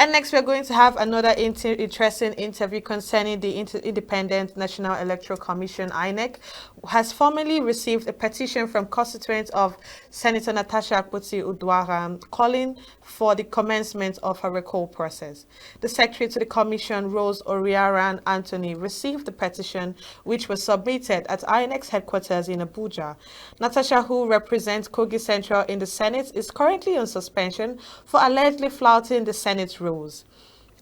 And next, we're going to have another interesting interview concerning the Independent National Electoral Commission, Inec, has formally received a petition from constituents of Senator Natasha'S Udwaran calling for the commencement of a recall process. The Secretary to the Commission, Rose Oriaran Anthony, received the petition, which was submitted at Inec's headquarters in Abuja. Natasha, who represents Kogi Central in the Senate, is currently on suspension for allegedly flouting the Senate rules.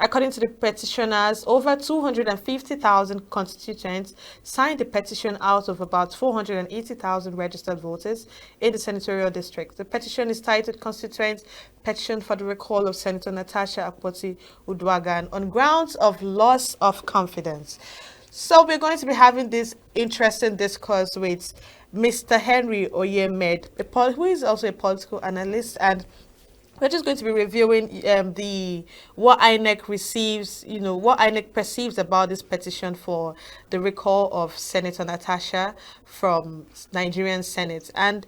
According to the petitioners, over 250,000 constituents signed the petition out of about 480,000 registered voters in the senatorial district. The petition is titled Constituent Petition for the Recall of Senator Natasha'S Udwagan on grounds of loss of confidence. So we're going to be having this interesting discourse with Mr. Henry Oyemade, who is also a political analyst, and we're just going to be reviewing what INEC receives, what INEC perceives about this petition for the recall of Senator Natasha from Nigerian Senate. And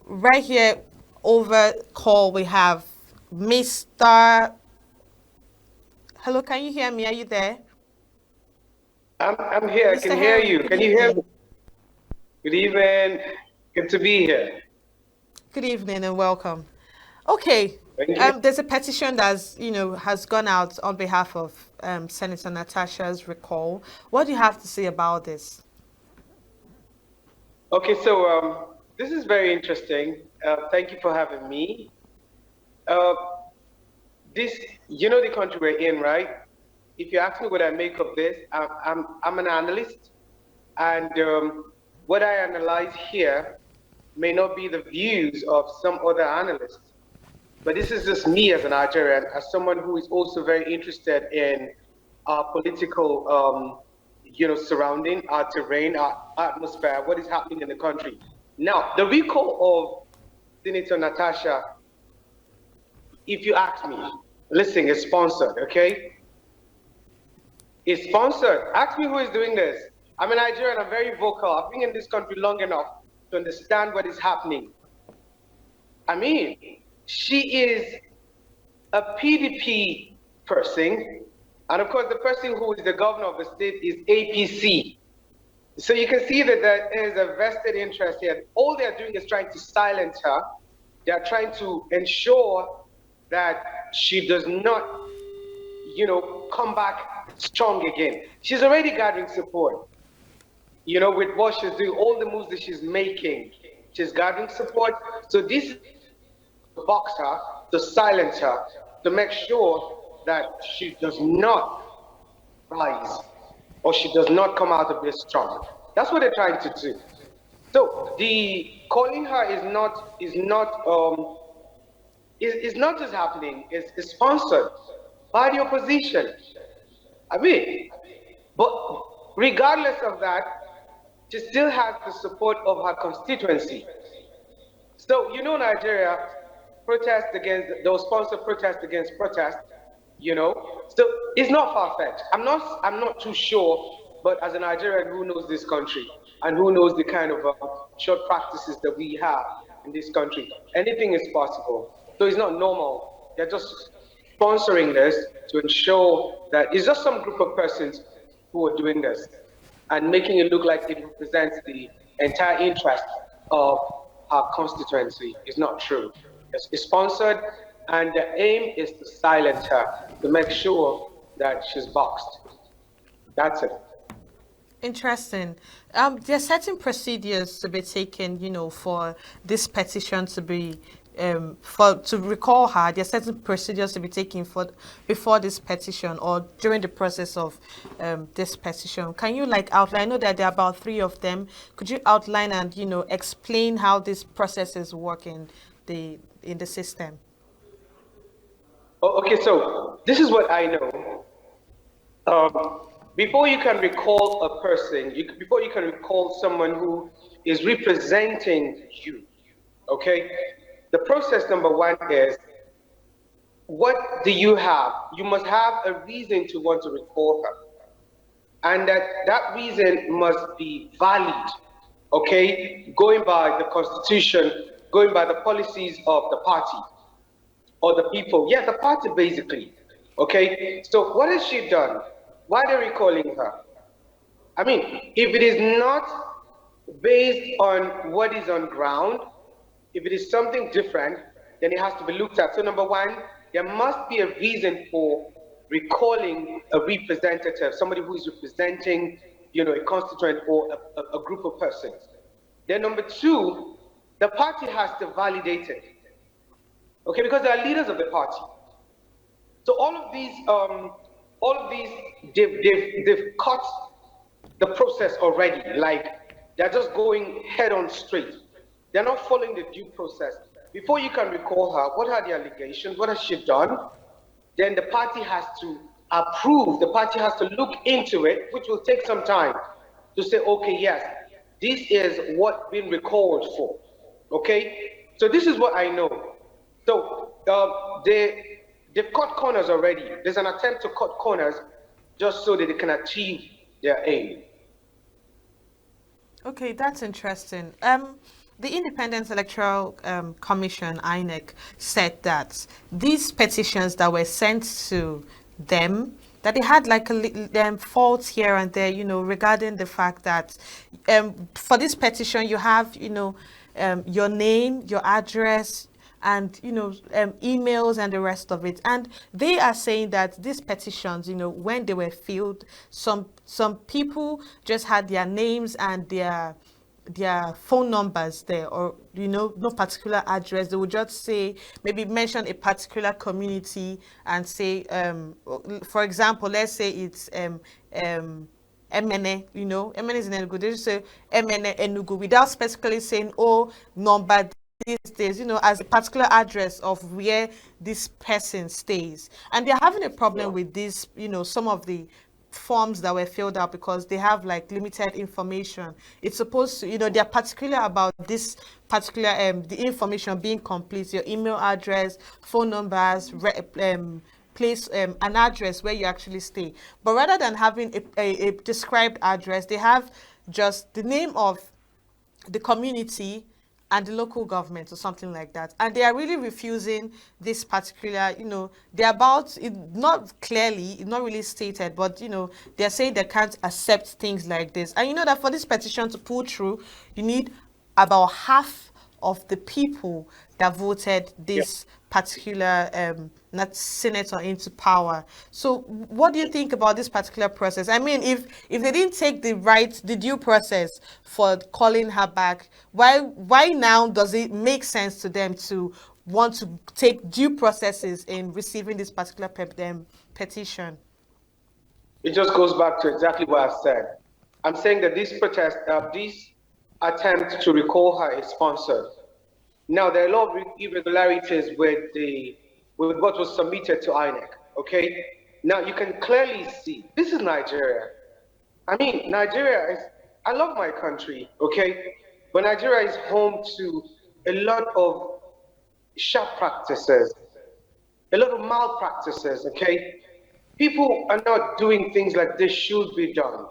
right here over call we have Mr. Hello, can you hear me? Are you there? I'm here. I can hear you. Can you hear me? Good evening. Good to be here. Good evening and welcome. Okay. There's a petition that's has gone out on behalf of Senator Natasha'S recall. What do you have to say about this? Okay, so this is very interesting. Thank you for having me. This, the country we're in, right? If you ask me what I make of this, I'm an analyst, and what I analyze here may not be the views of some other analysts. But this is just me as a Nigerian, as someone who is also very interested in our political, surrounding, our terrain, our atmosphere, what is happening in the country. Now, the recall of Senator Natasha, if you ask me, listen, is sponsored, okay? It's sponsored. Ask me who is doing this. I'm a Nigerian, I'm very vocal. I've been in this country long enough to understand what is happening. I mean, she is a PDP person, and of course the person who is the governor of the state is APC. So you can see that there is a vested interest here. All they're doing is trying to silence her. They're trying to ensure that she does not, come back strong again. She's already gathering support, with what she's doing, all the moves that she's making. She's gathering support. So this box her, to silence her, to make sure that she does not rise or she does not come out of this strong. That's what they're trying to do. So the calling her is not just happening. It's sponsored by the opposition. I mean, but regardless of that, she still has the support of her constituency. So Nigeria. Those sponsor protest against protest, So it's not far-fetched. I'm not too sure, but as a Nigerian who knows this country and who knows the kind of short practices that we have in this country, anything is possible. So it's not normal. They're just sponsoring this to ensure that it's just some group of persons who are doing this and making it look like it represents the entire interest of our constituency. It's not true. It's sponsored, and the aim is to silence her, to make sure that she's boxed. That's it. Interesting. There are certain procedures to be taken, for this petition to be, to recall her. There are certain procedures to be taken before this petition or during the process of this petition. Can you outline? I know that there are about 3 of them. Could you outline and explain how this process is working in the system? Okay, so this is what I know. Before you can recall a person, before you can recall someone who is representing you, okay? The process number 1 is, what do you have? You must have a reason to want to recall her. And that reason must be valid, okay? Going by the Constitution, going by the policies of the party or the people. Yeah, the party basically. Okay, so what has she done? Why are they recalling her? I mean, if it is not based on what is on ground, if it is something different, then it has to be looked at. So number one, there must be a reason for recalling a representative, somebody who is representing, a constituent or a group of persons. Then number two, the party has to validate it, okay, because they are leaders of the party. So all of these, they've cut the process already. Like they're just going head on straight. They're not following the due process. Before you can recall her, what are the allegations? What has she done? Then the party has to approve. The party has to look into it, which will take some time to say, okay, yes, this is what been recalled for. Okay, so this is what I know. So they've cut corners already. There's an attempt to cut corners just so that they can achieve their aim. Okay, that's interesting. The Independent Electoral Commission, INEC, said that these petitions that were sent to them, that they had like faults here and there, regarding the fact that for this petition you have, your name, your address, and emails and the rest of it. And they are saying that these petitions, when they were filled, some people just had their names and their phone numbers there, or no particular address. They would just say, maybe mention a particular community and say, for example, let's say it's Emene, Emene is in Enugu. They just say Emene Enugu without specifically saying, oh, number these days, as a particular address of where this person stays. And they're having a problem with this, some of the forms that were filled out, because they have like limited information. It's supposed to, they're particular about this particular the information being complete, your email address, phone numbers, place, an address where you actually stay. But rather than having a described address, they have just the name of the community and the local government or something like that. And they are really refusing this particular, they're about it, not clearly, not really stated, but they're saying they can't accept things like this. And that for this petition to pull through, you need about half of the people that voted this particular not senator into power. So what do you think about this particular process? I mean, if they didn't take the due process for calling her back, why now does it make sense to them to want to take due processes in receiving this particular petition? It just goes back to exactly what I've said. I'm saying that this protest, this attempt to recall her is sponsored. Now, there are a lot of irregularities with what was submitted to INEC, okay? Now, you can clearly see, this is Nigeria. I mean, Nigeria is, I love my country, okay? But Nigeria is home to a lot of sharp practices, a lot of malpractices, okay? People are not doing things like this should be done.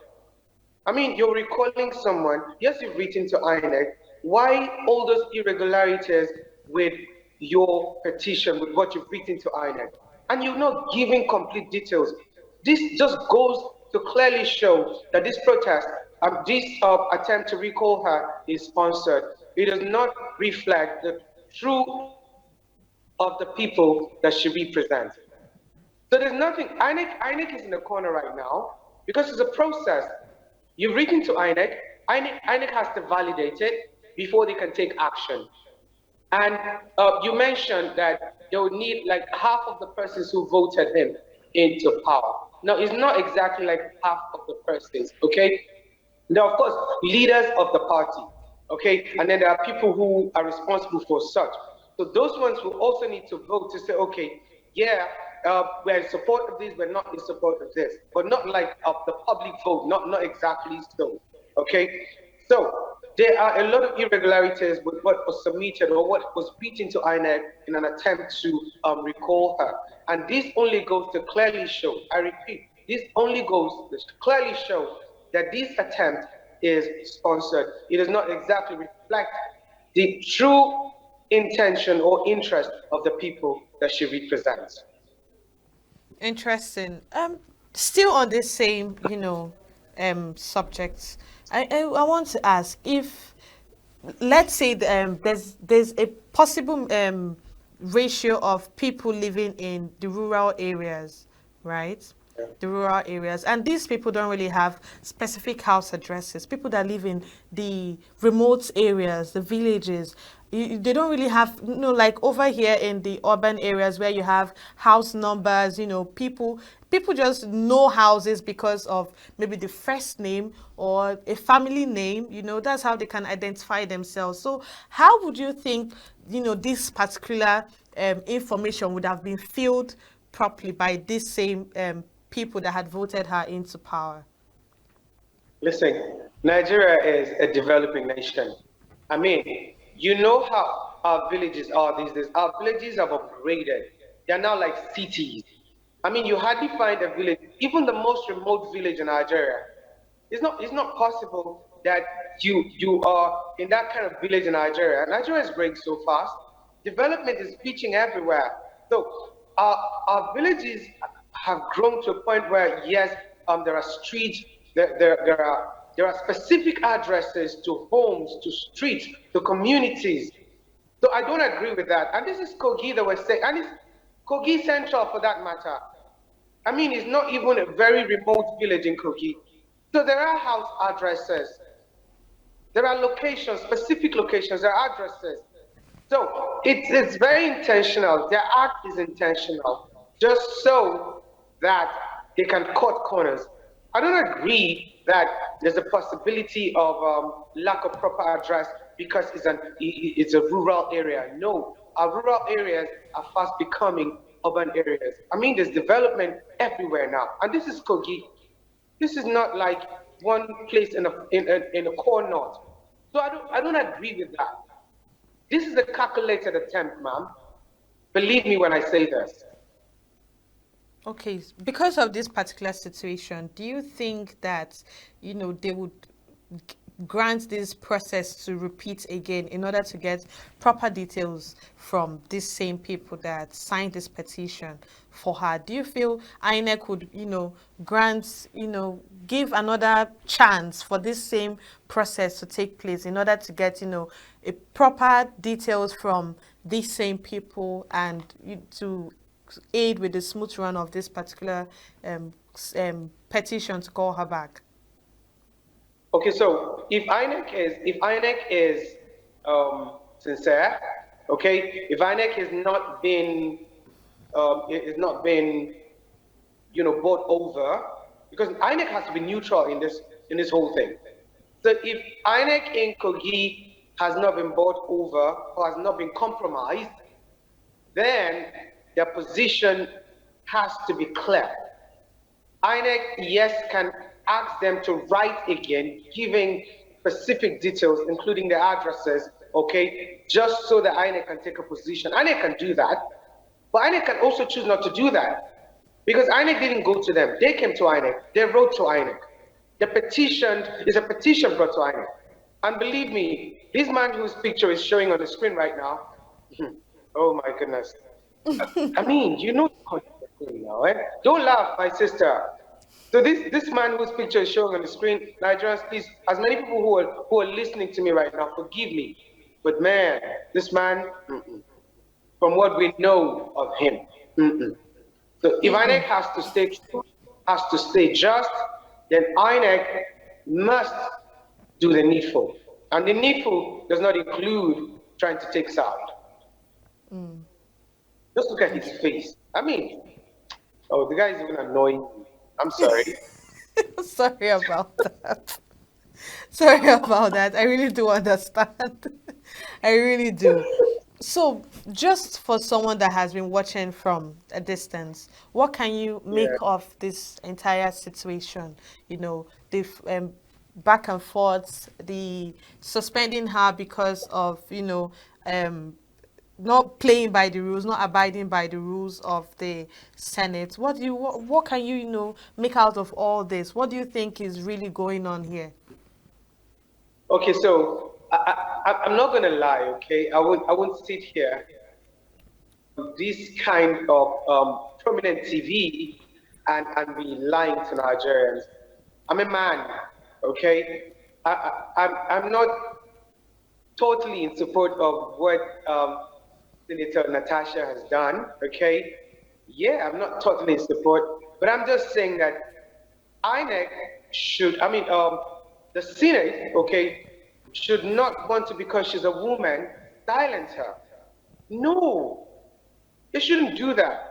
I mean, you're recalling someone, yes, you've written to INEC, why all those irregularities with your petition, with what you've written to INEC? And you're not giving complete details. This just goes to clearly show that this protest, this attempt to recall her is sponsored. It does not reflect the truth of the people that she represents. So there's nothing, INEC is in the corner right now because it's a process. You've written to INEC has to validate it before they can take action. And you mentioned that they would need like half of the persons who voted him into power. Now, it's not exactly like half of the persons, okay? Now, of course, leaders of the party, okay? And then there are people who are responsible for such. So those ones will also need to vote to say, okay, yeah, we're in support of this, we're not in support of this, but not like the public vote, not exactly so, okay? So there are a lot of irregularities with what was submitted or what was beaten to INEC in an attempt to recall her. And this only goes to clearly show, I repeat, this only goes to clearly show that this attempt is sponsored. It does not exactly reflect the true intention or interest of the people that she represents. Interesting. Still on this same, subject. I want to ask if, let's say, there's a possible ratio of people living in the rural areas, right? Yeah. The rural areas, and these people don't really have specific house addresses. People that live in the remote areas, the villages, they don't really have, like over here in the urban areas where you have house numbers. People just know houses because of maybe the first name or a family name. That's how they can identify themselves. So how would you think, this particular information would have been filled properly by these same people that had voted her into power? Listen, Nigeria is a developing nation. I mean, you know how our villages are these days. Our villages have upgraded. They're now like cities. I mean, you hardly find a village, even the most remote village in Nigeria. It's not possible that you are in that kind of village in Nigeria. Nigeria is growing so fast. Development is reaching everywhere. So our villages have grown to a point where yes, there are streets, there are specific addresses to homes, to streets, to communities. So I don't agree with that. And this is Kogi that was saying, and it's Kogi Central for that matter. I mean, it's not even a very remote village in Kogi. So there are house addresses, there are locations, specific locations, there are addresses. So it's very intentional. Their act is intentional, just so that they can cut corners. I don't agree that there's a possibility of lack of proper address because it's a rural area. No, our rural areas are fast becoming urban areas. I mean, there's development everywhere now, and this is Kogi. This is not like one place in a core north. So I don't agree with that. This is a calculated attempt, ma'am. Believe me when I say this. Okay, because of this particular situation, do you think that, they would grant this process to repeat again in order to get proper details from these same people that signed this petition for her? Do you feel INEC would, grant, give another chance for this same process to take place in order to get, a proper details from these same people and to aid with the smooth run of this particular petition to call her back? Okay, so if INEC is sincere, okay, if INEC is not been bought over, because INEC has to be neutral in this whole thing. So if INEC in Kogi has not been bought over or has not been compromised, then their position has to be clear. INEC, yes, can ask them to write again, giving specific details, including the addresses, okay, just so that INEC can take a position. INEC can do that, but INEC can also choose not to do that because INEC didn't go to them. They came to INEC. They wrote to INEC. The petition is a petition brought to INEC. And believe me, this man whose picture is showing on the screen right now, oh my goodness. I mean, you know the content now, eh? Don't laugh, my sister. So this man whose picture is showing on the screen, Nigerians, please, as many people who are listening to me right now, forgive me. But man, this man, from what we know of him, so if INEC has to stay true, has to stay just, then INEC must do the needful. And the needful does not include trying to take side. Just look at his face. I mean, oh, the guy is even annoying me. I'm sorry. Sorry about that. Sorry about that. I really do understand. I really do. So, just for someone that has been watching from a distance, what can you make Yeah. of this entire situation? The back and forth, the suspending her because of, not playing by the rules, not abiding by the rules of the Senate. What can you, make out of all this? What do you think is really going on here? Okay, so I'm not gonna lie. Okay, I won't sit here. This kind of prominent TV and be lying to Nigerians. I'm a man, okay? I'm not totally in support of what Senator Natasha has done, okay? Yeah, I'm not totally in support, but I'm just saying that Inec should, the Senate, okay, should not want to, because she's a woman, silence her. No, they shouldn't do that.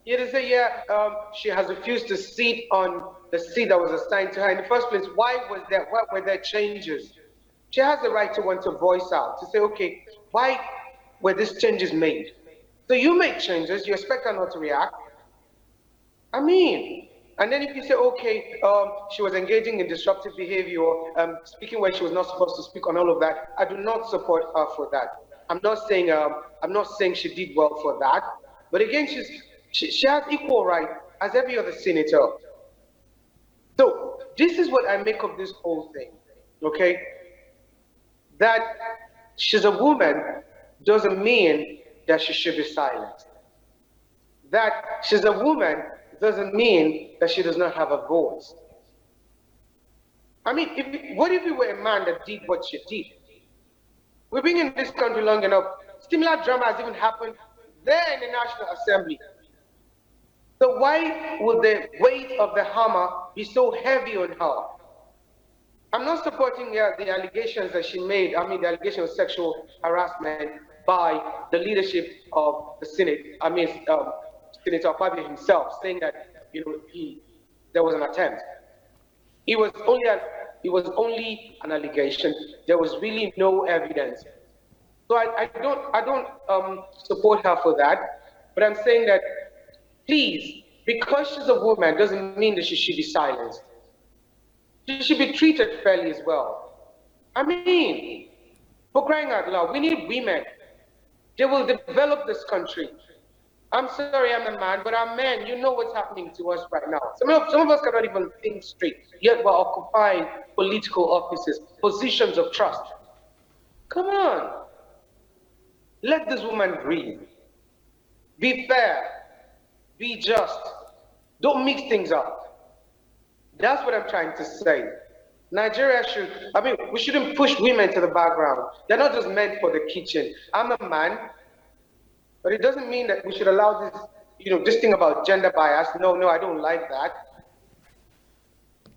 Yeah, they say, yeah, she has refused to sit on the seat that was assigned to her. In the first place, why were there changes? She has the right to want to voice out, to say, okay, why were these changes made? So you make changes, you expect her not to react. I mean, and then if you say, okay, she was engaging in disruptive behavior, speaking where she was not supposed to speak on all of that, I do not support her for that. I'm not saying she did well for that, but again, she has equal right as every other senator. So this is what I make of this whole thing, okay? That she's a woman doesn't mean that she should be silenced. That she's a woman doesn't mean that she does not have a voice. I mean, what if you were a man that did what she did? We've been in this country long enough. Similar drama has even happened there in the National Assembly. So why would the weight of the hammer be so heavy on her? I'm not supporting the allegations that she made, the allegation of sexual harassment by the leadership of the Senate, Senator Fabi himself, saying that, there was an attempt. It was only an allegation. There was really no evidence. So I don't support her for that, but I'm saying that, please, because she's a woman doesn't mean that she should be silenced. She should be treated fairly as well. I mean, for crying out loud, we need women. They will develop this country. I'm sorry I'm a man, but I'm men. You know what's happening to us right now. Some of us cannot even think straight, yet we're occupying political offices, positions of trust. Come on. Let this woman breathe. Be fair. Be just. Don't mix things up. That's what I'm trying to say. Nigeria we shouldn't push women to the background. They're not just meant for the kitchen. I'm a man, but it doesn't mean that we should allow this, this thing about gender bias. No, I don't like that.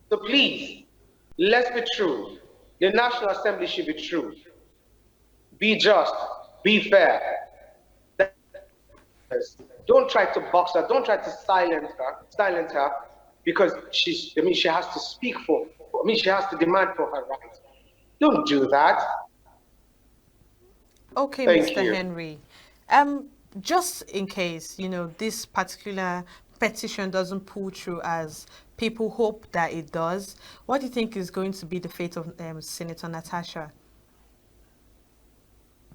So please, let's be true. The National Assembly should be true. Be just, be fair. Don't try to box her, don't try to silence her, because she has to speak she has to demand for her rights. Don't do that. Okay, Thank Mr. you. Henry. Just in case, this particular petition doesn't pull through as people hope that it does, what do you think is going to be the fate of Senator Natasha?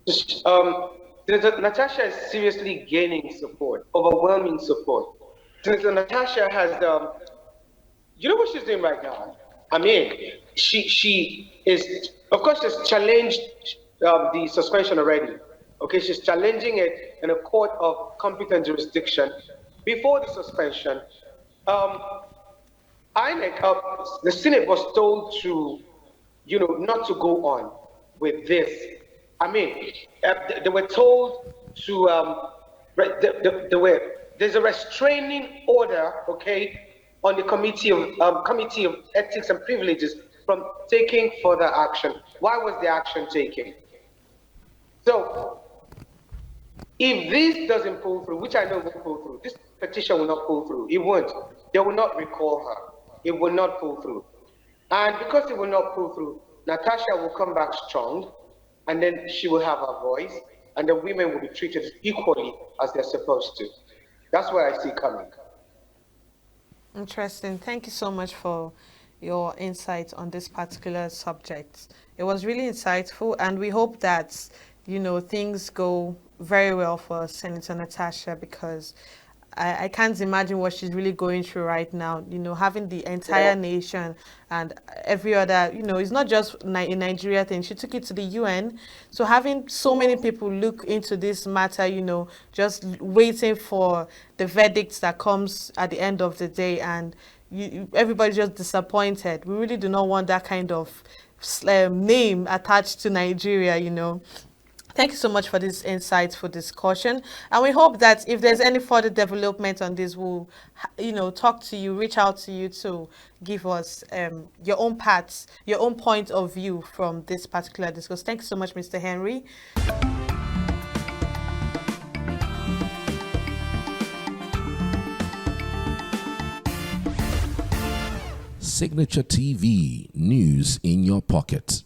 Senator Natasha is seriously gaining support, overwhelming support. Senator Natasha has, you know what she's doing right now? She is, of course, she's challenged the suspension already. Okay, she's challenging it in a court of competent jurisdiction. Before the suspension, Inec, the Senate was told to, not to go on with this. They were told to, there's a restraining order, okay, on the Committee of Ethics and Privileges from taking further action. Why was the action taken? So, if this doesn't pull through, which I know won't pull through, this petition will not pull through. It won't. They will not recall her. It will not pull through. And because it will not pull through, Natasha will come back strong, and then she will have her voice, and the women will be treated equally as they're supposed to. That's what I see coming. Interesting. Thank you so much for your insight on this particular subject. It was really insightful, and we hope that, things go very well for Senator Natasha, because I can't imagine what she's really going through right now. Having the entire nation and every other, it's not just a Nigeria thing. She took it to the UN. So having so many people look into this matter, just waiting for the verdict that comes at the end of the day, and everybody's just disappointed. We really do not want that kind of name attached to Nigeria. Thank you so much for this insightful discussion. And we hope that if there's any further development on this, we'll, talk to you, reach out to you to give us your own parts, your own point of view from this particular discussion. Thank you so much, Mr. Henry. Signature TV, news in your pocket.